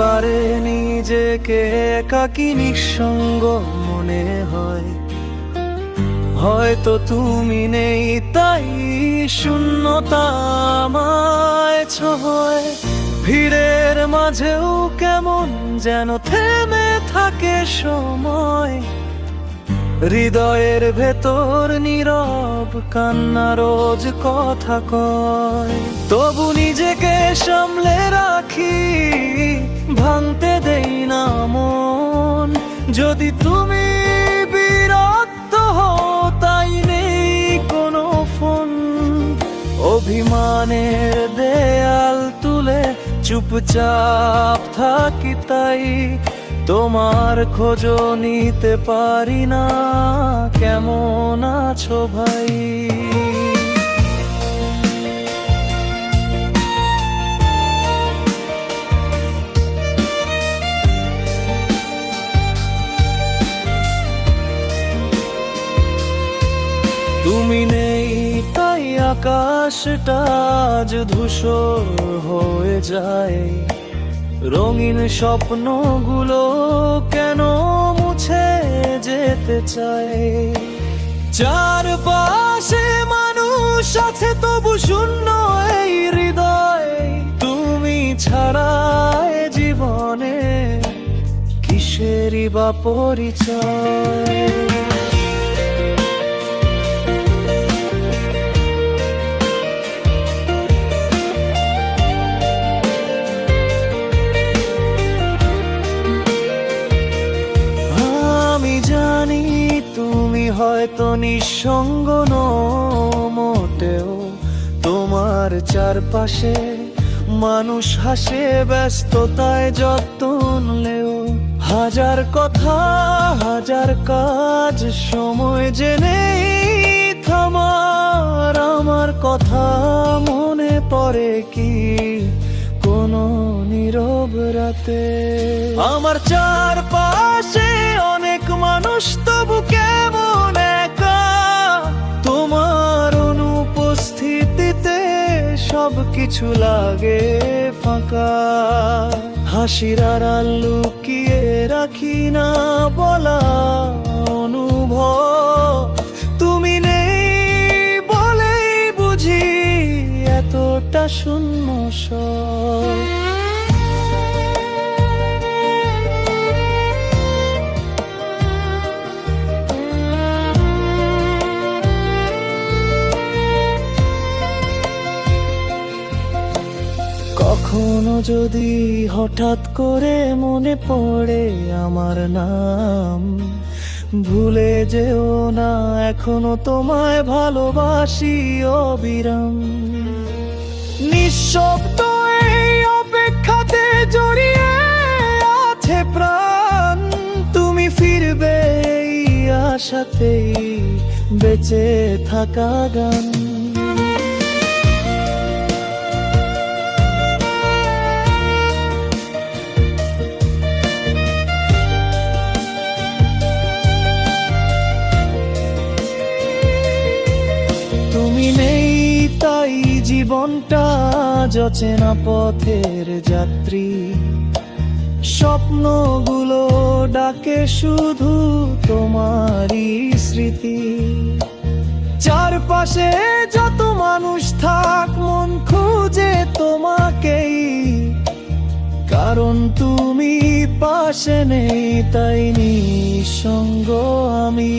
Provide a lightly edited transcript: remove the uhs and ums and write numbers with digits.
বারে নিজেকে একাকী নিঃসঙ্গ মনে হয়। হয়তো তুমি নেই তাই শূন্যতা আমায় ছোঁয়। ভিড়ের মাঝেও কেমন যেন থেমে থাকে সময়। হৃদয়ের ভেতর নীরব কান্না রোজ কথা কয়। তবু নিজেকে সামলে রাখি, ভাঙতে দেই না মন। যদি তুমি বিরক্ত হও তাই নেই কোনো ফোন। অভিমানের দেয়াল তুলে চুপচাপ থাকি তাই। তোমার খোঁজও নিতে পারি না, কেমন আছো ভাই? তুমি নেই তাই আকাশটা আজ ধূসর হয়ে যায়। রঙিন স্বপ্নগুলো কেন মুছে যেতে চায়। চারপাশে মানুষ আছে তবু শূন্য এই হৃদয়। তুমি ছাড়া এ জীবনে কিসেরই বা পরিচয়। তুমি হয়তো নিঃসঙ্গ নও মোটেও। তোমার চারপাশে মানুষ হাসে ব্যস্ততায় যত্ন নেও। হাজার কথা হাজার কাজ সময় জেনে থামার। আমার কথা মনে পড়ে কি কোনো নীরব রাতে? আমার চারপাশে অনেক মানুষ তবু কেমন একা। তোমার অনুপস্থিতিতে সবকিছু লাগে ফাঁকা। হাসির আড়াল লুকিয়ে রাখি না বলা অনুভব। তুমি নেই বলেই বুঝি এতটা শূন্য সব। কখনো যদি হঠাৎ করে মনে পড়ে আমার নাম, ভুলে যেও না এখনো তোমায় ভালোবাসি অবিরাম। নিঃশব্দ এই অপেক্ষাতে জড়িয়ে আছে প্রাণ। তুমি ফিরবে এই আশাতেই বেঁচে থাকা গান। তুমি নেই তাই জীবনটা অচেনা পথের যাত্রী। স্বপ্নগুলো ডাকে শুধু তোমারই স্মৃতি। চারপাশে যত মানুষ থাক মন খুঁজে তোমাকেই। কারণ তুমি পাশে নেই তাই নিঃসঙ্গ আমি।